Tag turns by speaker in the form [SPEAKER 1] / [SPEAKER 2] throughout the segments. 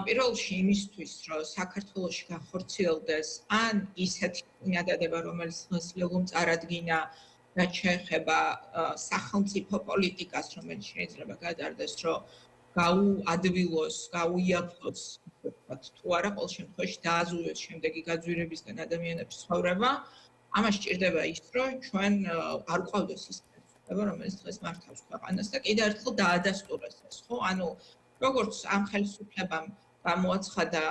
[SPEAKER 1] პირველ რიგში იმისთვის, რომ საქართველოში გახორციელდეს ან ისეთი წინადადება, რომელიც დღეს ლეგუმ წარადგინა, რაც შეეხება სახელმწიფო პოლიტიკას, რომელიც შეიძლება გადარდეს, რომ გაუადვილოს, გაუიაფოს, თუ არა, ყოველ შემთხვევაში დააზუსტოს შემდეგი გაძვირებისგან ადამიანების ცხოვრება, ამას სჭირდება ის, რომ ჩვენ არ გვყავდეს ის ხელისუფლება, რომელიც დღეს მართავს ქვეყანას და კიდევ ერთხელ დაადასტუროს ეს, ხო? ანუ როგორც ამ ხელისუფლებამ გამოაცხადა,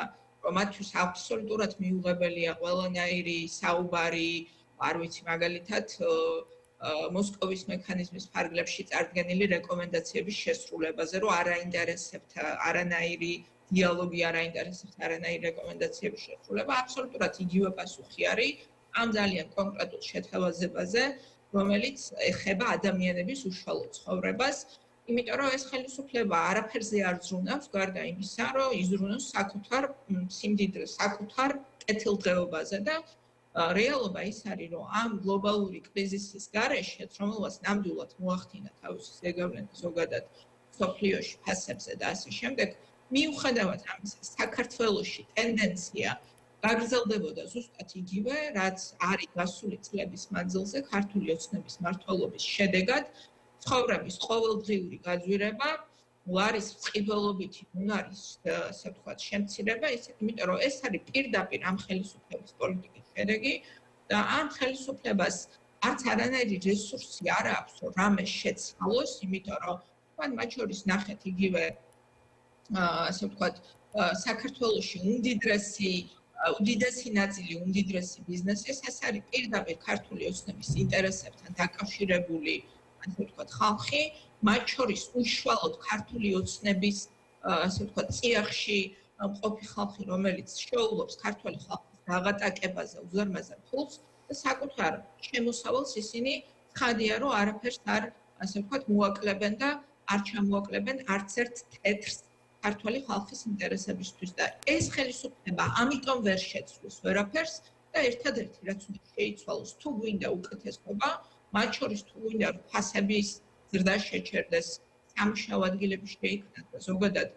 [SPEAKER 1] რომ მათთვის აბსოლუტურად მიუღებელია ყველანაირი საუბარი, არ ვიცი, მაგალითად, მოსკოვის მექანიზმის ფარგლებში წარდგენილი რეკომენდაციების შესრულებაზე, რომ არ აინტერესებთ არანაირი დიალოგი, არ აინტერესებთ არანაირი რეკომენდაციების შესრულება, აბსოლუტურად იგივე პასუხი არის ამ ძალიან კონკრეტულ შეთავაზებაზე, რომელიც ეხება ადამიანების უშუალო ცხოვრებას, იმიტომ რომ ეს ხელისუფლება არაფერზე არ ზრუნავს, გარდა იმისა, რომ იზრუნოს საკუთარ სიმდიდრეს, საკუთარ კეთილდღეობაზე და რეალობა ის არის, რომ ამ გლობალური კრიზისის გარეშეც, რომელსაც ნამდვილად მოახდინა თავისი ზეგავლენა ზოგადად მსოფლიოში ფასებზე და ასე შემდეგ, მიუხედავად ამისა, საქართველოში ტენდენცია გაგრძელდებოდა ზუსტად იგივე, რაც არის გასული წლების მანძილზე ქართული ოცნების მმართველობის შედეგად, ცხოვრების ყოველდღიური გაძვირება, ლარის წყიბველობითი უნარის, ასე ვთქვათ, შემცირება, იმიტომ რომ ეს არის პირდაპირ ამ ხელისუფლების პოლიტიკის შედეგი და ამ ხელისუფლებას არც არანაირი რესურსი არ აქვს, რომ რამე შეცვალოს, იმიტომ რომ თქვენ მათ შორის ნახეთ იგივე, ასე ვთქვათ, საქართველოში უდიდესი ნაწილი, უდიდესი ბიზნესი, ეს არის პირდაპირ ქართული ოცნების ინტერესებთან დაკავშირებული, ასე ვთქვათ, ხალხი, მათ შორის უშუალოდ ქართული ოცნების, ასე ვთქვათ, წიაღში მყოფი ხალხი, რომელიც შეუძლებს ქართული ხალხის დაღატაკებაზე უზარმაზარ ფულს და საკუთარ შემოსავალს ისინი ცხადია, რომ არაფერს არ, ასე ვთქვათ, მოაკლებენ და არ ჩამოაკლებენ არც ერთ თეთრს ქართული ხალხის ინტერესებისთვის და ეს ხელისუფლება ამიტომ ვერ შეცვლის ვერაფერს და ერთადერთი რაც უნდა შეიცვალოს, თუ გვინდა უკეთესობა, მათ შორის თუ გვინდა რომ ფასების ზრდა შეჩერდეს, სამუშაო ადგილები შეიქმნას და ზოგადად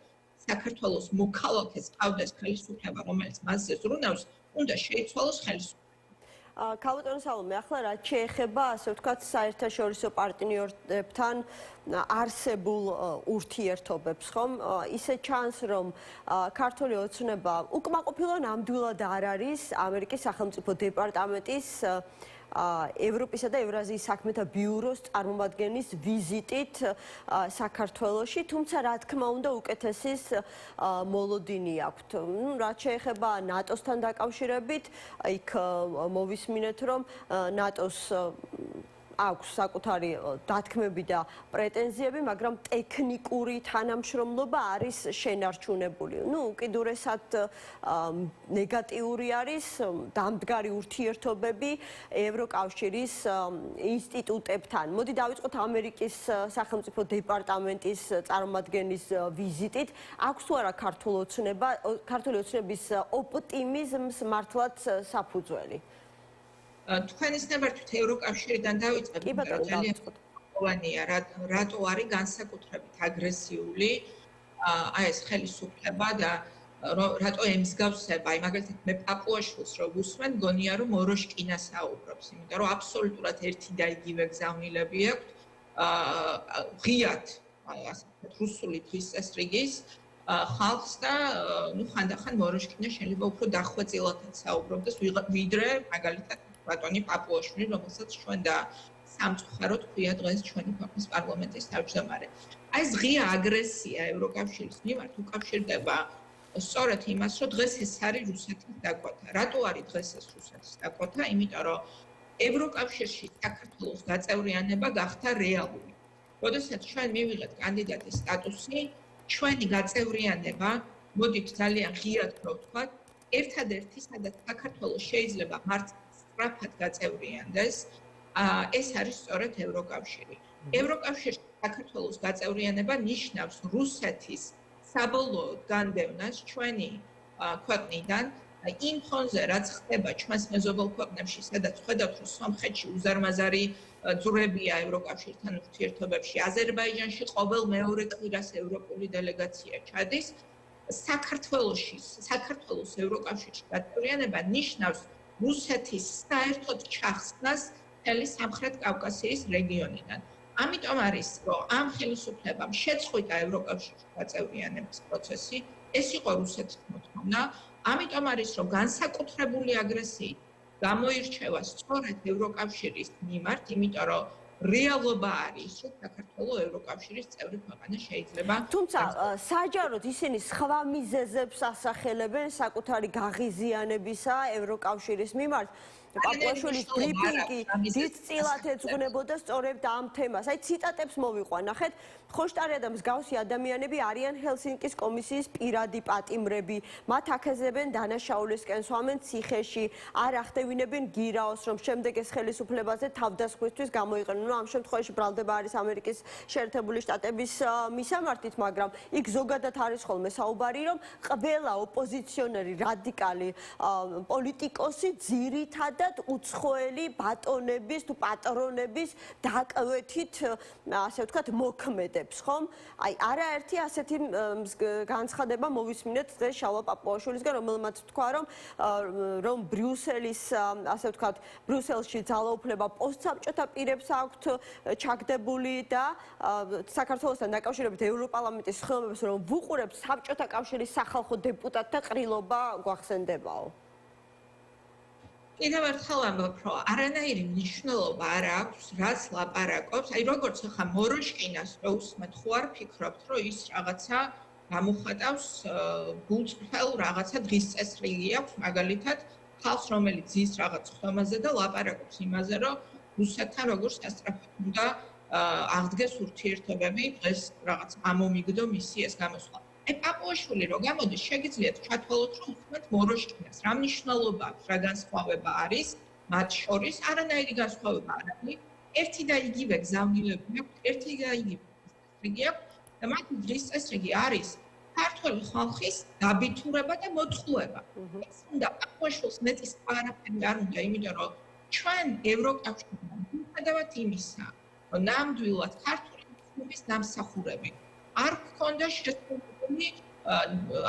[SPEAKER 1] საქართველოს მოქალაქეს ყავდეს ხელისუფლება, რომელიც მასზე ზრუნავს, უნდა შეიცვალოს ხელისუფლება.
[SPEAKER 2] ქალბატონო სალომე, ახლა რაც შეეხება, ასე ვთქვათ, საერთაშორისო პარტნიორებთან არსებულ ურთიერთობებს, ხომ? ისე ჩანს, რომ ქართული ოცნება უკმაყოფილო ნამდვილად არ არის ამერიკის სახელმწიფო დეპარტამენტის ევროპისა და ევრაზიის საქმეთა ბიუროს წარმომადგენლის ვიზიტით საქართველოში, თუმცა რა თქმა უნდა უკეთესის მოლოდინი აქვთ. რაც შეეხება ნატოსთან დაკავშირებით, იქ მოვისმინეთ, რომ ნატოს აქვს საკუთარი დათქმები და პრეტენზიები, მაგრამ ტექნიკური თანამშრომლობა არის შენარჩუნებული. უკიდურესად ნეგატიური არის დამდგარი ურთიერთობები ევროკავშირის ინსტიტუტებთან. მოდი დავიწყოთ ამერიკის სახელმწიფო დეპარტამენტის წარმომადგენლის ვიზიტით. აქვს თუ არა ქართული ოცნების ოპტიმიზმს მართლაც საფუძველი?
[SPEAKER 1] თქვენის ნებართვით ევროკავშირიდან დავიწყებ, რომ ძალიან მნიშვნელოვანია, რატო არის განსაკუთრებით აგრესიული აი ეს ხელისუფლება და რატო ემსგავსება, აი მაგალითად მე პაპუაშვილს რო ვუსმენ, გონია რომ მოროშკინა საუბრობს, იმიტომ რომ აბსოლუტურად ერთი და იგივე გზავნილები აქვს, ღიად, ასე ვთქვათ, რუსული თვის წესრიგის ხალხს და ხანდახან მოროშკინა შეიძლება უფრო დახვეწილათაც საუბრობდეს, ვიდრე მაგალითად ბატონი პაპუაშვილი, რომელსაც ჩვენ და სამწუხაროდ ქვია დღეს ჩვენი ქვეყნის პარლამენტის თავმჯდომარე. აი ეს ღია აგრესია ევროკავშირის მიმართ უკავშირდება სწორედ იმას, რომ დღეს ეს არის რუსეთის დაკვათა. რატო არის დღეს ეს რუსეთის დაკვათა? იმიტომ რომ ევროკავშირში საქართველოს გაწევრიანება გახდა რეალური. როდესაც ჩვენ მივიღეთ კანდიდატის სტატუსი, ჩვენი გაწევრიანება, მოდით ძალიან ღიად რო ვთქვათ, ერთადერთი, სადაც საქართველოს შეიძლება სწრაფად გაწევრიანდეს, ეს არის სწორედ ევროკავშირი. ევროკავშირში საქართველოს გაწევრიანება ნიშნავს რუსეთის საბოლოო განდევნას ჩვენი ქვეყნიდან იმ ფონზე, რაც ხდება ჩვენს მეზობელ ქვეყნებში, სადაც ხედავთ, რომ სომხეთში უზარმაზარი ძვრებია ევროკავშირთან ურთიერთობებში, აზერბაიჯანში ყოველ მეორე კვირას ევროპული დელეგაცია ჩადის. საქართველოს ევროკავშირში გაწევრიანება ნიშნავს რუსეთის საერთოდ ჩახსნას მთელი სამხრეთ კავკასიის რეგიონიდან. ამიტომ არის, რომ ამ ხელისუფლებამ შეწყვიტა ევროკავშირში გაწევრიანების პროცესი, ეს იყო რუსეთის მოთხოვნა. ამიტომ არის, რომ განსაკუთრებული აგრესიით გამოირჩევა სწორედ ევროკავშირის მიმართ, იმიტომ რომ რეალობა არის, რომ საქართველოს ევროკავშირის წევრი ქვეყანა შეიძლება.
[SPEAKER 2] თუმცა საჯაროდ ისინი სხვა მიზეზებს ასახელებენ საკუთარი გაღიზიანებისა ევროკავშირის მიმართ. პაპუაშვილის ბრიფინგი დიდწილად ეძღვნებოდა სწორედ ამ თემას. აი ციტატებს მოვიყვან, ნახეთ, ხოშტარია და მსგავსი ადამიანები არიან ჰელსინკის კომისიის პირადი პატიმრები. მათ აქეზებენ დანაშაულისკენ, სვამენ ციხეში, არ ახდევინებენ გირაოს, რომ შემდეგ ეს ხელისუფლებაზე თავდასხმისთვის გამოიყენონ. ამ შემთხვევაში ბრალდება არის ამერიკის შეერთებული შტატების მისამართით, მაგრამ იქ ზოგადად არის ხოლმე საუბარი, რომ ყველა ოპოზიციონერი, რადიკალი პოლიტიკოსი ძირითადად უცხოელი ბატონების თუ პატრონების დაკვეთით, ასე ვთქვათ, მოქმედებს, ხომ? აი, არაერთი ასეთი განცხადება მოვისმინეთ დღეს შალვა პაპუაშვილისგან, რომელმაც თქვა, რომ ბრიუსელის, ასე ვთქვათ, ბრიუსელში ძალაუფლება პოსტსაბჭოთა პირებს აქვთ ჩაგდებული და საქართველოსთან დაკავშირებით ევროპარლამენტის ხელმოქმედებს, რომ ვუყურებთ საბჭოთა კავშირის სახალხო დეპუტატთა ყრილობა გვახსენდებაო.
[SPEAKER 1] კიდევ ერთხელ ამბობ, რომ არანაირი მნიშვნელობა არ აქვს, რაც ლაპარაკობს. აი, როგორც ახლა მოროშკინას რო უსმენთ, ხო არ ფიქრობთ, რომ ის რაღაცა გამოხატავს გულწრფელ რაღაცა დღის წესრიგი აქვს, მაგალითად, ხალხს, რომელიც ზის რაღაც ხომაზე და ლაპარაკობს იმაზე, რომ რუსეთთან როგორ სასწრაფოდ უნდა აღდგეს ურთიერთობები, დღეს რაღაც ამომიგდო მისი ეს გამოსვლა. აი, პაპუაშვილი რო გამოდის, შეგიძლიათ ჩათვალოთ, რომ უსმენთ მოროშკინას, რა მნიშვნელობა აქვს, რა განსხვავება არის მათ შორის, არანაირი განსხვავება არ არის. ერთი და იგივე გზავნილები აქვს, ერთი და იგივე წესრიგი აქვს და მათი დღის წესრიგი არის ქართველი ხალხის დაბითურება და მოწყუება. ეს უნდა პაპუაშვილს მეტის არაფერი არ უნდა, იმიტომ რომ ჩვენ ევროკავშირთან მიუხედავად იმისა, რომ ნამდვილად ქართული ხალხის დამსახურები არ გქონდა შესრულებული,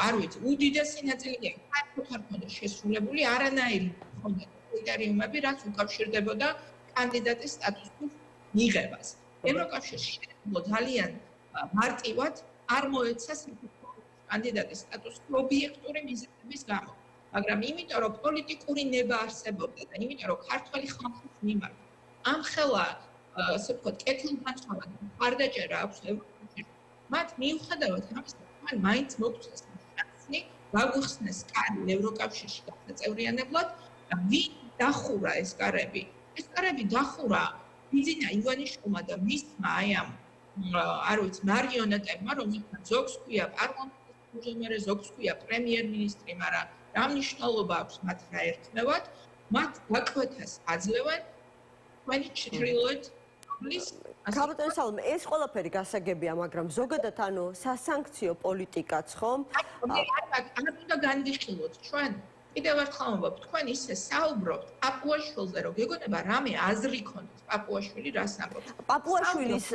[SPEAKER 1] არ ვიცი, უდიდესი ნაწილი ქართულად არ გქონდა შესრულებული, არანაირი გქონდა კრიტერიუმები, რაც უკავშირდებოდა კანდიდატის სტატუსის მიღებას. ევროკავშირში შეძლო ძალიან მარტივად არ მოეცა კანდიდატის სტატუსი ობიექტური მიზეზების გამო. მაგრამ იმიტომ რომ პოლიტიკური ნება არსებობდა და იმიტომ რომ ქართველი ხალხის მიმართ ამხელა, ასე ვთქვათ, კეთილგანწყობა და მხარდაჭერა აქვს ევროკავშირში, მათ მიუხედავად ამისა, მან მაინც მოგწეს შანსი გაგვიხსნეს კარი ევროკავშირში გაწევრიანებლად და ვინ დახურა ეს კარები? ეს კარები დახურა ბიძინა ივანიშვილმა და მისმა აი ამ არ ვიცი მარიონეტებმა, რომელთა ზოგს ქვია პარლამენტის თავმჯდომარე, ზოგს ქვია პრემიერ-მინისტრი, მაგრამ რა მნიშვნელობა აქვს მათ რა ერთნევად? მათ გაკვეთას აძლევენ თქვენი ჩრდილოეთ უბლის.
[SPEAKER 2] ქაბატონ სალომე, ეს ყველაფერი გასაგებია, მაგრამ ზოგადად ანუ სასანქციო პოლიტიკაც ხომ?
[SPEAKER 1] არ უნდა განვიხილოთ ჩვენ. კიდევ ერთხელ ვამბობ, თქვენ ისე საუბრობთ პაპუაშვილზე, რომ გეგონება რამე აზრი ქონდეს პაპუაშვილი რას ამბობს.
[SPEAKER 2] პაპუაშვილის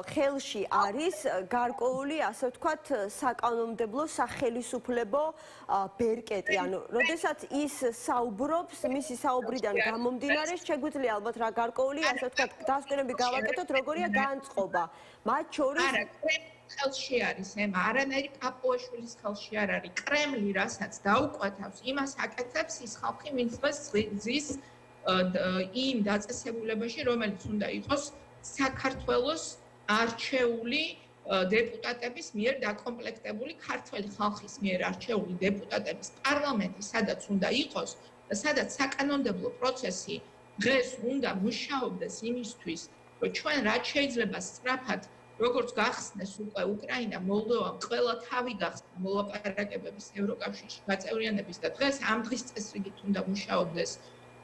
[SPEAKER 2] ხელში არის გარკვეული, ასე ვთქვათ, საკანონმდებლო სახელისუფლებო ბერკეტი. ანუ, როდესაც ის საუბრობს, მისი საუბრიდან გამომდინარე, შეგვიძლია ალბათ რა გარკვეული, ასე ვთქვათ, დასკვნები გავაკეთოთ, როგორია განწყობა. მათ შორის
[SPEAKER 1] ხელში არის ემა, არანაირი პაპუაშვილის ხელში არ არის. კრემლი რასაც დაუკვეთავს, იმას აკეთებს ის ხალხი, ვინც ზის იმ დაწესებულებაში, რომელიც უნდა იყოს საქართველოს არჩეული დეპუტატების მიერ დაკომპლექტებული ქართველი ხალხის მიერ არჩეული დეპუტატების პარლამენტი, სადაც უნდა იყოს და სადაც საკანონმდებლო პროცესი დღეს უნდა მუშაობდეს იმისთვის, რომ ჩვენ რაც შეიძლება სწრაფად როგორც გახსნეს უკვე უკრაინა, მოლდოვა, ყველა თავი გახსნა მოლაპარაკებების ევროკავშირში გაწევრიანების და დღეს ამ დღის წესრიგით უნდა მუშაობდეს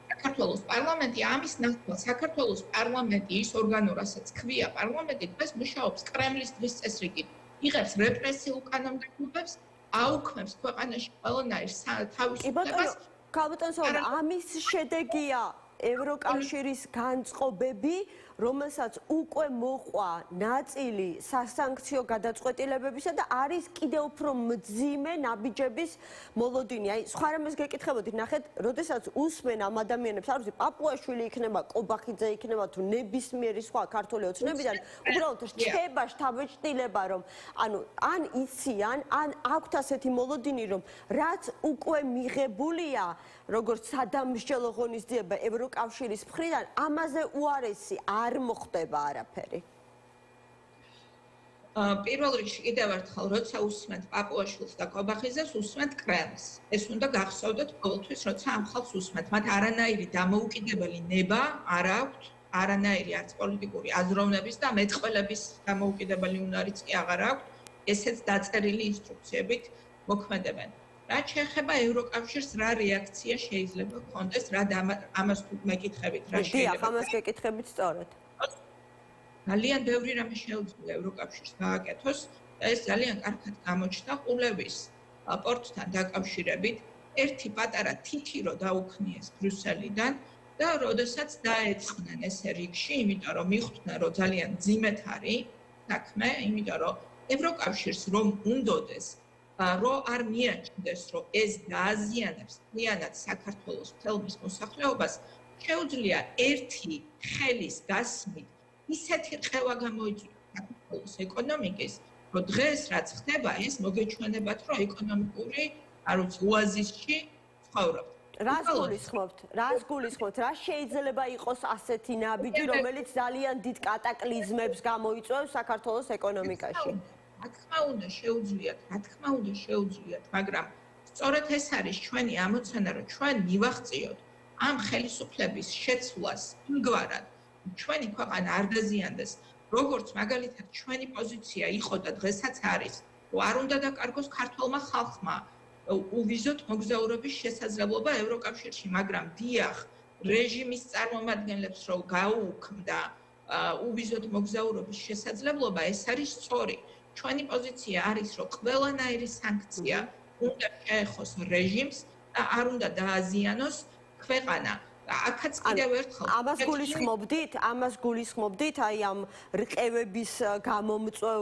[SPEAKER 1] საქართველოს პარლამენტი. ამის ნაცვლად საქართველოს პარლამენტი ის ორგანო, რასაც ქვია პარლამენტი, დღეს მუშაობს კრემლის დღის წესრიგით. იღებს რეპრესიულ კანონმდებლობებს, აუქმებს ქვეყანაში ყველანაირ თავისუფლებას.
[SPEAKER 2] ქაბატონ სალომე, ამის შედეგია ევროკავშირის განწყობები, რომელსაც უკვე მოყვა ნაწილი სასანქციო გადაწყვეტილებებისა და არის კიდევ უფრო მძიმე ნაბიჯების მოლოდინი. აი, სხვა რამეს გეკითხებოდით, ნახეთ, როდესაც უსმენ ამ ადამიანებს, არ ვიცი, პაპუაშვილი იქნება, კობახიძე იქნება თუ ნებისმიერი სხვა ქართული ოცნებიდან, უბრალოდ რჩება შთაბეჭდილება, რომ ანუ ან იციან, ან აქვთ ასეთი მოლოდინი, რომ რაც უკვე მიღებულია, როგორც სადამსჯელო ღონისძიება ევროკავშირის მხრიდან, ამაზე უარესი არ მოხდება არაფერი.
[SPEAKER 1] პირველ რიგში კიდევ ერთხელ, როცა უსმენთ პაპუაშვილს და კობახიძეს, უსმენთ კრემლს. ეს უნდა გახსოვდეთ ყოველთვის, როცა ამ ხალხს უსმენთ. მათ არანაირი დამოუკიდებელი ნება არ აქვთ, არანაირი არც პოლიტიკური აზროვნების და მეტყველების დამოუკიდებელი უნარიც კი აღარ აქვთ. ესეც დაწერილი ინსტრუქციებით მოქმედებენ. რაც შეეხება ევროკავშირს, რა რეაქცია შეიძლება ჰქონდეს, რა ამას თუ მეკითხებით, რა შეიძლება.
[SPEAKER 2] დიახ, ამას გეკითხებით სწორად.
[SPEAKER 1] ძალიან ბევრი რამე შეუძლია ევროკავშირს გააკეთოს და ეს ძალიან კარგად გამოჩნდა ყულევის პორტთან დაკავშირებით. ერთი პატარა თითი რო დაუქნიეს ბრიუსელიდან და როდესაც დაეწყნენ ესე რიგში, იმიტომ რომ მიხვდნენ, რომ ძალიან ძიმეთ არის საქმე, იმიტომ რომ ევროკავშირს რომ უნდოდეს რომ არ მიაჩნდეს, რომ ეს დააზიანებს მთლიანად საქართველოს მთელ მოსახლეობას, შეუძლია ერთი ხელის გასმით ისეთი რყევა გამოიწვიოს საქართველოს ეკონომიკის, რომ დღეს რაც ხდება, ეს მოგეჩვენებათ, რომ ეკონომიკური, არ ვიცი, ოაზისში ცხოვრობთ.
[SPEAKER 2] რას გულისხმობთ? რა შეიძლება იყოს ასეთი ნაბიჯი, რომელიც ძალიან დიდ კატაკლიზმებს გამოიწვევს საქართველოს ეკონომიკაში?
[SPEAKER 1] რა თქმა უნდა შეუძლიათ, მაგრამ სწორედ ეს არის ჩვენი ამოცანა, რომ ჩვენ მივახციოთ ამ ხელისუფლების შეცვლას იმგვარად, ჩვენი ქვეყანა არ დაზიანდეს, როგორც მაგალითად ჩვენი პოზიცია იყო და დღესაც არის, რომ არ უნდა დაკარგოს ქართველმა ხალხმა უვიზოთ მოგზაურობის შესაძლებლობა ევროკავშირში, მაგრამ დიახ, რეჟიმის წარმომადგენლებს რომ გაუქმდა უვიზოთ მოგზაურობის შესაძლებლობა, ეს არის სწორი. ჩვენი პოზიცია არის, რომ ყველანაირი სანქცია უნდა შეეხოს რეჟიმს და არ უნდა დააზიანოს ქვეყანა. აქაც კიდევ ერთხელ
[SPEAKER 2] ამას გულისხმობდით აი ამ რყევების გამომწვევ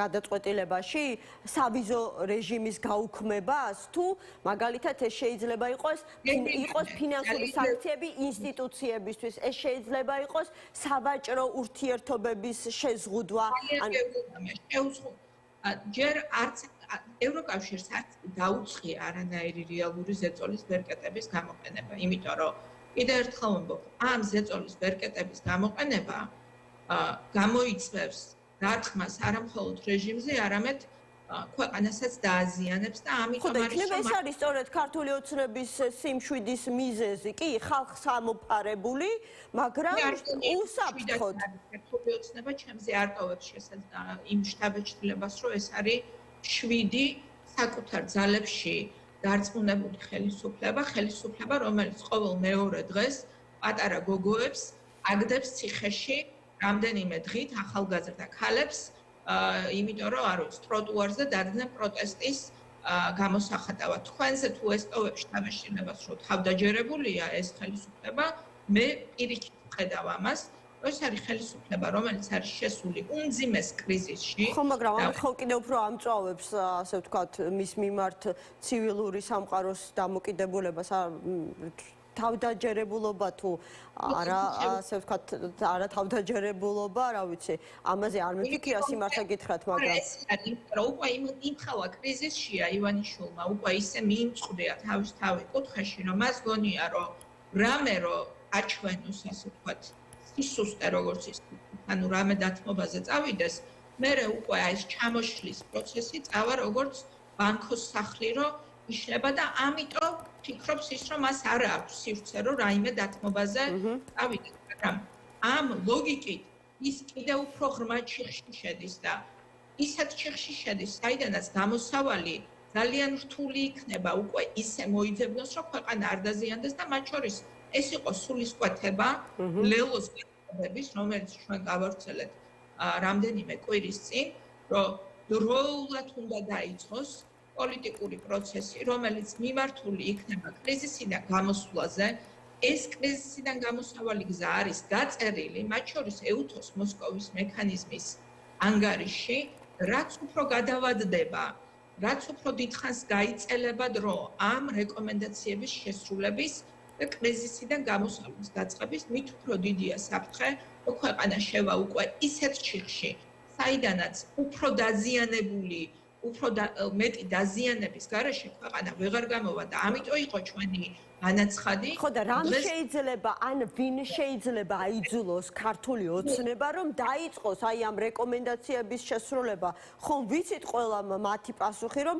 [SPEAKER 2] გადაწყვეტილებაში სავიზო რეჟიმის გაუქმებას თუ მაგალითად ეს შეიძლება იყოს ფინანსური სანქციები ინსტიტუციებისთვის, ეს შეიძლება იყოს სავაჭრო ურთიერთობების შეზღუდვა.
[SPEAKER 1] ჯერ არც ევროკავშირს არც დაუწყია არანაირი რეალური ზეწოლის ბერკეტების გამოყენება, იმიტომ რომ კიდევ ერთხელ ვამბობ, ამ ზეწოლის ბერკეტების გამოყენება გამოიწვევს დარტყმას არა მხოლოდ რეჟიმზე, არამედ ქვეყანასაც დააზიანებს და ამიტომ არის
[SPEAKER 2] ეს არის სწორედ ქართული ოცნების სიმშვიდის მიზეზი, კი, ხალხს ამოფარებული, მაგრამ უსაფრთხოდ.
[SPEAKER 1] ქართული ოცნება ჩემზე არ ტოვებს იმ შთაბეჭდილებას, რომ ეს არის 7 საკუთარ ძალებში დარწმუნებული ხელისუფლება, რომელიც ყოველ მეორე დღეს პატარა გოგოებს აგდებს ციხეში რამდენიმე დღით ახალგაზრდა ქალებს, იმიტომ რომ არ ვიცი, ტროტუარზე დადგნენ პროტესტის გამოსახატავად. თქვენზე თუ ეს ტოვებს შთაბეჭდილებას, რომ თავდაჯერებულია ეს ხელისუფლება, მე პირიქით ვხედავ ამას. ეს არის ხელისუფლება, რომელიც არის შესული უმძიმეს კრიზისში.
[SPEAKER 2] ხო, მაგრამ ამით ხო კიდევ უფრო ამწვავებს, ასე ვთქვათ, მის მიმართ ცივილური სამყაროს დამოკიდებულებას, თავდაჯერებულობა თუ არა, ასე ვთქვათ, არა თავდაჯერებულობა, რა ვიცი, ამაზე არ მიფიქრია სიმართლე გითხრათ, მაგრამ
[SPEAKER 1] ეს არის, რომ უკვე იმ ხალა კრიზისშია ივანიშვილმა, უკვე ისე მიიმწყვრია თავის თავი კუთხეში, რომ მას გონია, რომ რამე რო აჩვენოს, ასე ვთქვათ, ისუსტე როგორც ის, ანუ რამე დათმობაზე წავიდეს, მერე უკვე ეს ჩამოშლის პროცესი წავა როგორც ბანკოს სახლი, რომ იშლება და ამიტომ ფიქრობს ის, რომ მას არ აქვს სივრცე, რომ რაიმე დათმობაზე წავიდეს, მაგრამ ამ ლოგიკით ის კიდევ უფრო ღრმა ჩიხში შედის და ისეთ ჩიხში შედის, საიდანაც გამოსავალი ძალიან რთული იქნება უკვე ისე მოიძებნოს, რომ ქვეყანა არ დაზიანდეს და მათ შორის ეს იყო სულისკვეთება ლელოს განწყობების, რომელიც ჩვენ გავავრცელეთ რამდენიმე კვირის წინ, რომ დროულად უნდა დაიწყოს პოლიტიკური პროცესი, რომელიც მიმართული იქნება კრიზისიდან გამოსვლაზე, ეს კრიზისიდან გამოსავალი გზა არის დაწერილი, მათ შორის ეუთოს მოსკოვის მექანიზმის ანგარიში, რაც უფრო გადავადდება, რაც უფრო დიდხანს გაიწელება დრო ამ რეკომენდაციების შესრულების და კრიზისიდან გამოსავლის დაწყების, მით უფრო დიდია საფრთხე, რომ ქვეყანა შევა უკვე ისეთ ჩიხში, საიდანაც უფრო დაზიანებული, უფრო მეტი დაზიანების გარეშე ქვეყანა ვეღარ გამოვა და ამიტომ იყო ჩვენი განაცხადი.
[SPEAKER 2] ხო და რამ შეიძლება ან ვინ შეიძლება აიძულოს ქართული ოცნება რომ დაიწყოს აი ამ რეკომენდაციების შესრულება? ხომ ვიცით ყველა მათი პასუხი რომ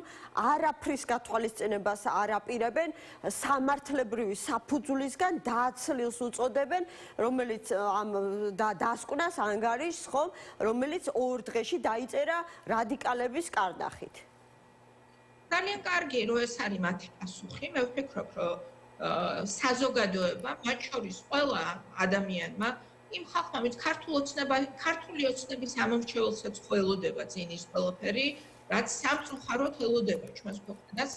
[SPEAKER 2] არაფრის გათვალისწინებას არ აპირებენ, სამართლებრივი საფუძვლისგან დაცლილს უწოდებენ, რომელიც ამ დასკვნას ანგარიშს ხომ, რომელიც 2 დღეში დაიწერა რადიკალების კარნახით.
[SPEAKER 1] ძალიან კარგი რომ ეს არის მათი პასუხი, მე ვფიქრობ რომ საზოგადოება, მათ შორის ყველა ადამიანმა, იმ ხალხმა, ვინც ქართული ოცნების ამომრჩეველსაც ხელოდება წინ ის ყველაფერი, რაც სამწუხაროდ ელოდება ჩვენს ქვეყანას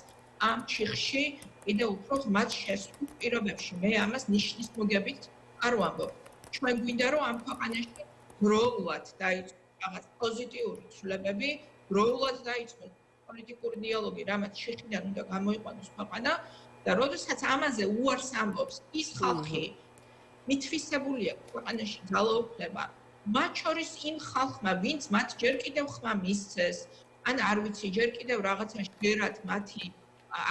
[SPEAKER 1] ამ ჩიხში კიდევ უფრო ღრმად შესულ პირობებში. მე ამას ნიშნის მოგებით არ ვამბობ. ჩვენ გვინდა რომ ამ ქვეყანაში დროულად დაიწყოს რაღაც პოზიტიური ცვლილებები, დროულად დაიწყოს პოლიტიკური დიალოგი, რამაც ჩიხიდან უნდა გამოიყვანოს ქვეყანა. და როდესაც ამაზე უარს ამბობს ის ხალხი მითვისებულია ქვეყანაში ძალაუფლება მათ შორის იმ ხალხმა ვინც მათ ჯერ კიდევ ხმა მისცეს ან არ ვიცი ჯერ კიდევ რაღაცა შეერათ მათი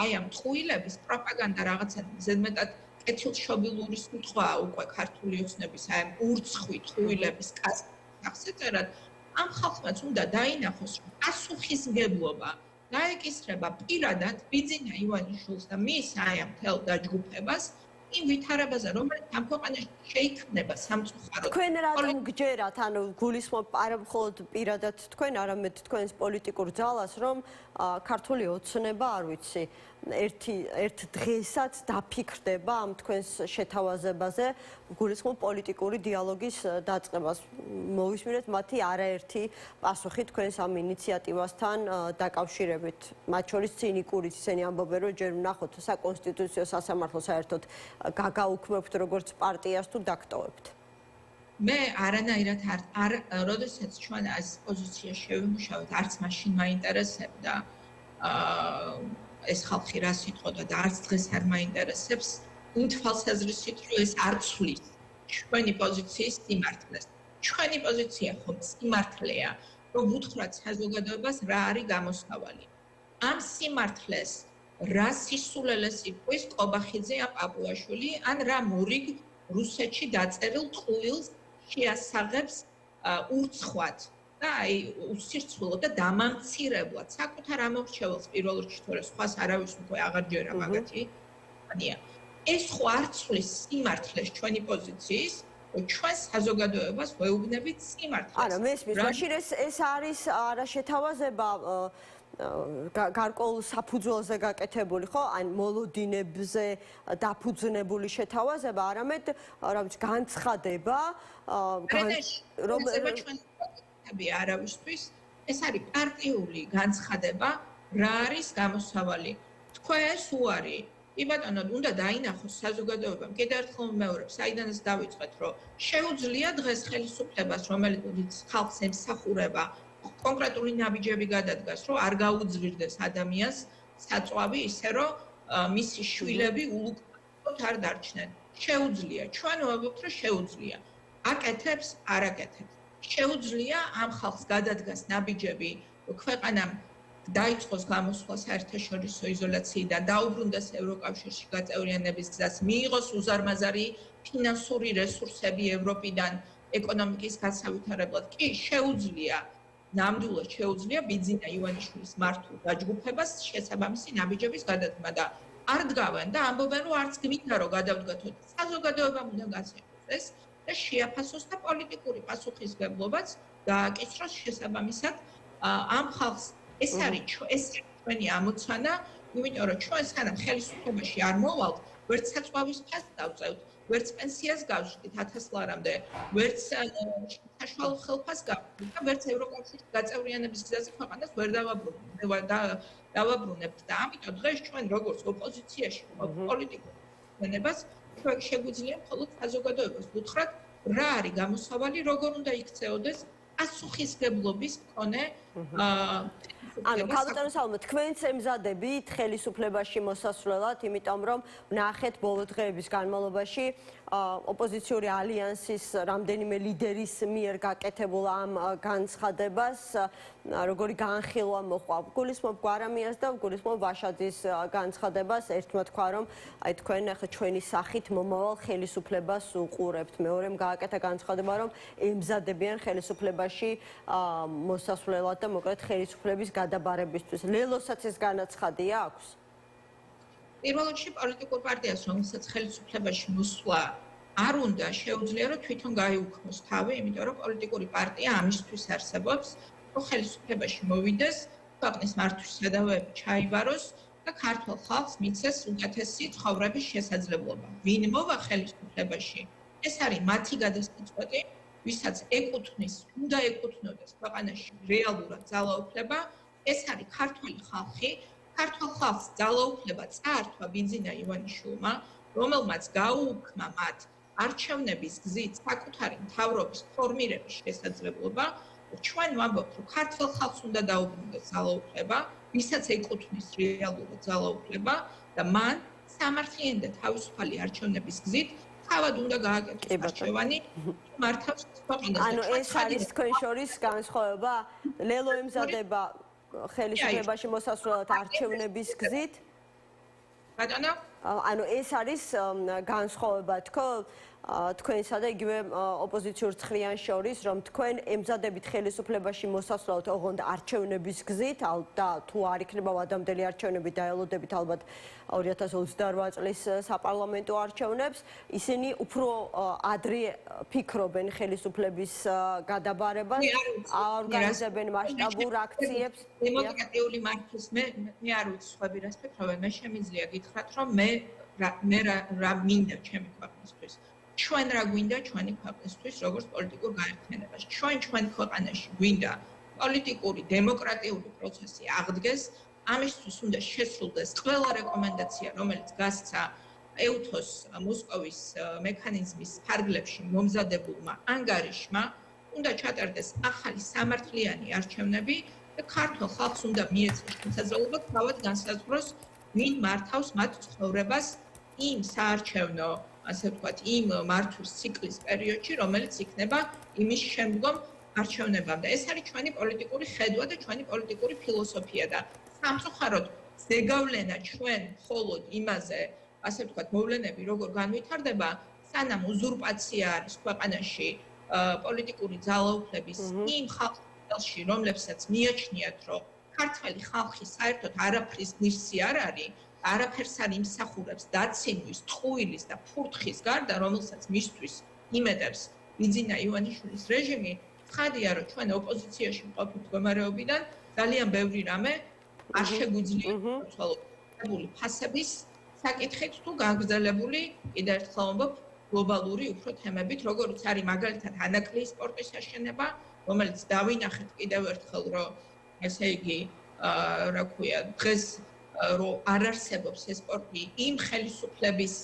[SPEAKER 1] აი ამ ტყუილების პროპაგანდა რაღაცა ზედმეტად კეთილშობილური სიტყვაა უკვე ქართული ოცნების აი ამ ურცხვი ტყუილების კაცებად ამ ხალხმაც უნდა დაინახოს პასუხისმგებლობა დაეკისრება პირადად ბიძინა ივანიშვილს და მის აი ამ მთელ დაჯგუფებას იმ ვითარებაზე, რომელიც ამ ქვეყანაში შეიქმნება სამწუხაროდ.
[SPEAKER 2] თქვენ რატომ გჯერათ, ანუ გულისხმობ არა მხოლოდ პირადად თქვენ, არამედ თქვენს პოლიტიკურ ძალას, რომ ქართული ოცნება, არ ვიცი, ერთ დღესაც დაფიქრდება ამ თქვენს შეთავაზებაზე, გულისხმობ პოლიტიკური დიალოგის დაწყებას. მოვისმინეთ მათი არაერთი პასუხი თქვენს ამ ინიციატივასთან დაკავშირებით. მათ შორის ცინიკურიც ისინი ამბობენ, რომ ჯერ ვნახოთ საკონსტიტუციო სასამართლო საერთოდ გაგაუქმებთ როგორც პარტიას თუ დაგტოვებთ.
[SPEAKER 1] მე არანაირად არ როდესაც ჩვენ ეს პოზიცია შევიმუშავეთ, არც მაშინ მაინტერესებდა ეს ხალხი რა სიტყოდა და არც დღეს არ მაინტერესებს იმ თვალსაზრისით, რომ ეს არ ცვლის ჩვენი პოზიციის სიმართლეს. ჩვენი პოზიცია ხომ სიმართლეა, რომ ვუთხრათ საზოგადოებას რა არის გამოსავალი. ამ სიმართლეს რა სისულელეს იპყვის კობახიძე ან პაპუაშვილი, ან რა მორიგ რუსეთში დაწერილ ტყუილს შეასაღებს ურცხვად და აი უსირცხვილოდ და დამამცირებლად საკუთარ ამორჩეველს პირველ რიგში თორე სხვას არავის უკვე აღარ ჯერა მაგათი. ანია ეს ხო არ ცვლის სიმართლეს ჩვენი პოზიციის, რომ ჩვენ საზოგადოებას ვეუბნებით სიმართლეს.
[SPEAKER 2] არა, მესმის, მაშინ ეს არის არა შეთავაზება გარკვეულ საფუძველზე გაკეთებული, ხო? ან მოლოდინებზე დაფუძნებული შეთავაზება, არამედ რა ვიცი, განცხადება,
[SPEAKER 1] რომ არავისთვის ეს არის პარტიული განცხადება, რა არის გამოსავალი. თქვენს უარი კი ბატონო, უნდა დაინახოს საზოგადოებამ. კიდევ ერთხელ ვიმეორებ, საიდანაც დავიწყეთ, რომ შეუძლია დღეს ხელისუფლებას, რომელიც ხალხს ემსახურება, კონკრეტული ნაბიჯები გადადგას, რომ არ გაუძვირდეს ადამიანს საწვავი ისე, რომ მისი შვილები ულუქნად არ დარჩნენ. შეუძლია, ჩვენ ვამბობთ, რომ შეუძლია. აკეთებს, არ აკეთებს. შეუძლია ამ ხალხს გადადგას ნაბიჯები, ქვეყანამ დაიწყოს გამოსვლა საერთაშორისო იზოლაციიდან, დაუბრუნდეს ევროკავშირში გაწევრიანების გზას, მიიღოს უზარმაზარი ფინანსური რესურსები ევროპიდან ეკონომიკის განსავითარებლად. კი, შეუძლია. ნამდვილად შეუძლია ბიძინა ივანიშვილის მართულ დაჯგუფებას შესაბამისი ნაბიჯების გადადგმა და არ დგავენ და ამბობენ, რომ არც გვინდა რომ გადავდგათოთ. საზოგადოებამ უნდა გასაკუთრდეს და შეაფასოს და პოლიტიკური პასუხისმგებლობაც გააკისროს შესაბამისად ამ ხალხს. ეს არის ჩვენი ამოცანა, იმიტომ რომ ჩვენ სანამ ხელისუფლებაში არ მოვალთ, ვერც საწვავის ფასს დავწევთ, ვერც პენსიას გავშლით 1000 ლარამდე, ვერც საშუალო ხელფასს გავხდით და ვერც ევროკავშირის გაწევრიანების გზაზე ქვეყანას ვერ დავაბრუნებთ და ამიტომ დღეს ჩვენ როგორც ოპოზიციაში პოლიტიკურ ხმენებას შეგვიძლია მხოლოდ საზოგადოებას ვუთხრათ, რა არის გამოსავალი, როგორ უნდა იქცეოდეს პასუხისმგებლობის მქონე
[SPEAKER 2] ანუ ქალბატონო სალომე, თქვენც ემზადებით ხელისუფლებაში მოსასვლელად, იმიტომ რომ ნახეთ ბოლო დღეების განმავლობაში ოპოზიციური ალიანსის რამდენიმე ლიდერის მიერ გაკეთებულ ამ განცხადებას, როგორი განხილვა მოყვა. გულისხმობ გვარამიას და გულისხმობ ვაშაძის განცხადებას, ერთმა თქვა, რომ აი თქვენ ახლა ჩვენი სახით მომავალ ხელისუფლებას უყურებთ. მეორემ გააკეთა განცხადება, რომ ემზადებიან ხელისუფლებაში მოსასვლელად და მოკლედ ხელისუფლების გადაბარებისთვის. ლელოსაც ეს განაცხადია აქვს?
[SPEAKER 1] პირველ რიგში პოლიტიკურ პარტიას, რომელსაც ხელისუფლებაში მოსვლა არ უნდა, შეუძლია რომ თვითონ გაიუქმოს თავი, იმიტომ რომ პოლიტიკური პარტია ამისთვის არსებობს, რომ ხელისუფლებაში მოვიდეს, ქვეყნის მართვის სადავეები ჩაიბაროს და ქართულ ხალხს მიცეს უკეთესი ცხოვრების შესაძლებლობა. ვინ მოვა ხელისუფლებაში? ეს არის მათი გადასაწყვეტი, ვისაც ეკუთვნის, უნდა ეკუთვნოდეს ქვეყანაში რეალურად ძალაუფლება, ეს არის ქართული ხალხი. ქართულ ხალხს ძალაუფლება წაართვა ბინძინა ივანიშვილმა, რომელმაც გაუუქმა მათ არჩევნების გზით საკუთარი მთავრობის ფორმირების შესაძლებლობა. ჩვენ ვამბობთ, რომ ქართულ ხალხს უნდა დაუბრუნდეს ძალაუფლება, ვისაც ეკუთვნის რეალურად ძალაუფლება და მან სამართლიანი და თავისუფალი არჩევნების გზით თავად უნდა გააკეთოს არჩევანი მართავს ქვეყანას.
[SPEAKER 2] ანუ ეს არის თქვენ შორის განსხვავება? ლელო ემზადება ხელისუფლებაში მოსასვლელად არჩევნების გზით?
[SPEAKER 1] ბატონო?
[SPEAKER 2] ანუ ეს არის განსხვავება თქო თქვენსა და იგივე ოპოზიციურ ცხრიანს შორის, რომ თქვენ ემზადებით ხელისუფლებაში მოსასვლელად ოღონდ არჩევნების გზით და თუ არ იქნება ვადამდელი არჩევნები დაელოდებით ალბათ 2028 წლის საპარლამენტო არჩევნებს, ისინი უფრო ადრე ფიქრობენ ხელისუფლების გადაბარებას, ორგანიზებენ მასშტაბურ აქციებს.
[SPEAKER 1] დემოკრატიული მართვის მე არ ვიცი სხვები რას ფიქრობენ, მე შემიძლია გითხრათ, რომ მე რა მინდა ჩემი ქვეყნისთვის. ჩვენ რა გვინდა ჩვენი ქვეყნისთვის, როგორც პოლიტიკურ გაერთიანებას. ჩვენი ქვეყანაში გვინდა პოლიტიკური დემოკრატიული პროცესი აღდგეს, ამისთვის უნდა შესრულდეს ყველა რეკომენდაცია, რომელიც გასცა ეუთოს მოსკოვის მექანიზმის ფარგლებში მომზადებულმა ანგარიშმა, უნდა ჩატარდეს ახალი სამართლიანი არჩევნები და ქართულ ხალხს უნდა მიეცეს შესაძლებლობა თავად განსაზღვროს, ვინ მართავს მათ ცხოვრებას იმ საარჩევნო ასე ვთქვათ, იმ მართვის ციკლის პერიოდში, რომელიც იქნება იმის შემდგომ არჩევნებამდე. ეს არის ჩვენი პოლიტიკური ხედვა და ჩვენი პოლიტიკური ფილოსოფია და სამწუხაროდ ზეგავლენა ჩვენ მხოლოდ იმაზე, ასე ვთქვათ, მოვლენები როგორ განვითარდება, სანამ უზურპაცია არის ქვეყანაში პოლიტიკური ძალაუფლების იმ ხალხში, რომლებსაც მიაჩნიათ, რომ ქართველი ხალხი საერთოდ არაფრის ღირსი არ არის, არაფერს არ იმსახურებს დაცინვის, ტყუილის და ფურთხის გარდა, რომელსაც მისთვის იმედებს ბინძინა ივანიშვილის რეჟიმი, ცხადია, რომ ჩვენ ოპოზიციაში მყოფი მდგომარეობიდან ძალიან ბევრი რამე არ შეგვიძლია ცვალებული ფასების საკითხით თუ გაგრძელებული, კიდევ ერთხელ ვამბობ, გლობალური უფრო თემებით, როგორც არის მაგალითად ანაკლიის სპორტის აშენება, რომელიც დავინახეთ კიდევ ერთხელ, რომ ესე იგი, რა ქვია, დღეს რომ არ არსებობს ეს სპორტი იმ ხელისუფლების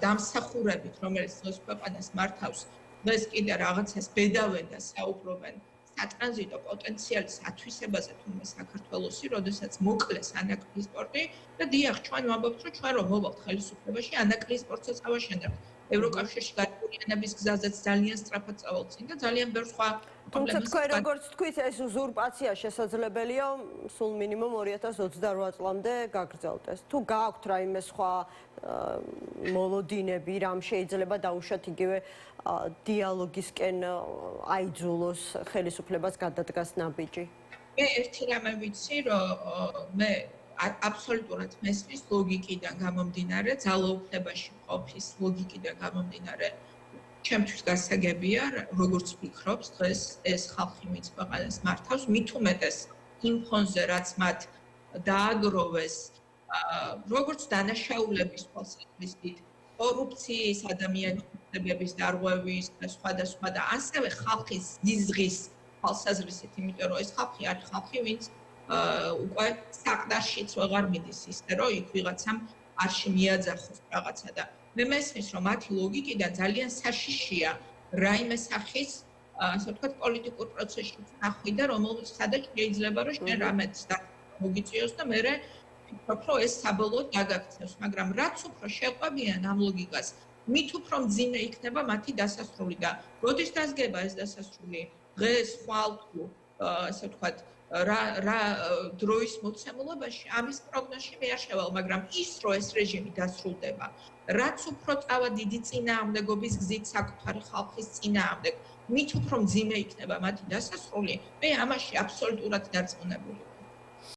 [SPEAKER 1] დამსახურებით, რომელიც დღეს ქვეყანას მართავს, დღეს კიდე რაღაცას ბედავენ და საუბრობენ სატრანზიტო პოტენციალის ათვისებაზე თუმცა საქართველოსი, როდესაც მოკლეს ანაკლიის სპორტი და დიახ, ჩვენ ვამბობთ, რომ ჩვენ რომ მოვალთ ხელისუფლებაში, ანაკლიის სპორტსაც ავაშენებთ. ევროკავშირში გაერთიანების გზაზეც ძალიან სწრაფად წავალწინ და ძალიან ბევრ სხვა
[SPEAKER 2] თუმცა თქვენ როგორც თქვით, ეს უზურპაცია შესაძლებელია სულ მინიმუმ 2028 წლამდე გაგრძელდეს. თუ გააქვთ რაიმე სხვა მოლოდინები, რამ შეიძლება დაუშვათ იგივე დიალოგისკენ აიძულოს ხელისუფლებას გადადგას ნაბიჯი?
[SPEAKER 1] მე ერთი რამე ვიცი, რომ მე აბსოლუტურად მესმის ლოგიკიდან გამომდინარე, ძალაუფლებაში ყოფის ლოგიკიდან გამომდინარე, ჩემთვის გასაგებია, როგორც ვფიქრობს დღეს ეს ხალხი, ვინც ქვეყანას მართავს, მით უმეტეს იმ ფონზე, რაც მათ დააგროვეს, როგორც დანაშაულების თვალსაზრისით, კორუფციის, ადამიანის უფლებების დარღვევის და სხვადასხვა და ასევე ხალხის ზიზღის თვალსაზრისით, იმიტომ რომ ეს ხალხი არის ხალხი, ვინც უკვე საყდარშიც ვეღარ მიდის ისე, რომ იქ ვიღაცამ არ შემიაძახოს რაღაცა და მე მესმის, რომ მათი ლოგიკიდან ძალიან საშიშია რაიმე სახის ასე ვთქვათ, პოლიტიკურ პროცესში ნახვი და სადაც შეიძლება რომ შენ რამეც მოგიწიოს და მე ვფიქრობ, რომ ეს საბოლოოდ დაგაქცევს, მაგრამ რაც უფრო შეყვებიან ამ ლოგიკას, მით უფრო მძიმე იქნება მათი დასასრული და როდის დასგება ეს დასასრული? დღეს, ხვალ თუ ასე ვთქვათ, რა დროის მოცემულობაში ამის პროგნოზში მე არ შევალ, მაგრამ ის რომ ეს რეჟიმი დასრულდება, რაც უფრო წავა დიდი წინააღმდეგობის გზით საკუთარი ხალხის წინააღმდეგ, მით უფრო მძიმე იქნება მათი დასასრული, მე ამაში აბსოლუტურად დარწმუნებული.